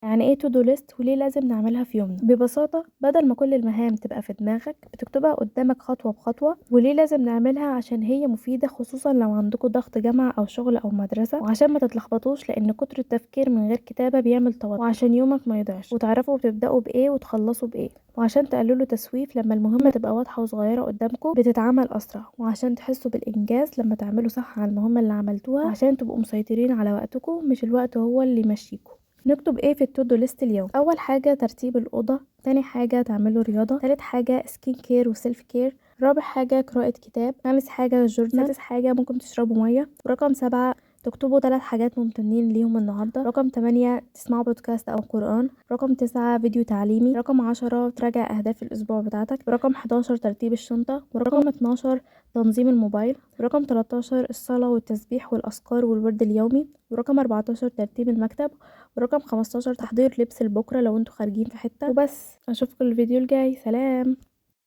يعني ايه تو دو ليست وليه لازم نعملها في يومنا؟ ببساطة بدل ما كل المهام تبقى في دماغك بتكتبها قدامك خطوة بخطوة. وليه لازم نعملها؟ عشان هي مفيدة خصوصا لو عندكم ضغط جامعة او شغل او مدرسة، وعشان ما تتلخبطوش لان كتر التفكير من غير كتابة بيعمل توتر، وعشان يومك ما يضيعش وتعرفوا بتبدأوا بايه وتخلصوا بايه، وعشان تقللوا تسويف لما المهمة تبقى واضحة وصغيرة قدامكم بتتعمل أسرع، وعشان تحسوا بالإنجاز لما تعملوا صح على المهمة اللي عملتوها، وعشان تبقوا مسيطرين على وقتكم مش الوقت هو اللي يمشيكم. نكتب ايه في التودو ليست اليوم؟ اول حاجه ترتيب الاوضه، تاني حاجه تعملوا رياضه، تالت حاجه سكين كير وسيلف كير، رابع حاجه قراءه كتاب، خامس حاجه جورنال، سادس حاجه ممكن تشربوا ميه، ورقم 7 تكتبوا 3 حاجات ممتنين ليهم النهارده، رقم 8 تسمعوا بودكاست او قرآن، رقم 9 فيديو تعليمي، رقم 10 تراجع اهداف الاسبوع بتاعتك، رقم 11 ترتيب الشنطه، ورقم 12 تنظيم الموبايل، ورقم 13 الصلاة والتسبيح والأذكار والورد اليومي، ورقم 14 ترتيب المكتب، ورقم 15 تحضير لبس لبكرة لو انتوا خارجين في حتة. وبس، اشوفكم الفيديو الجاي، سلام.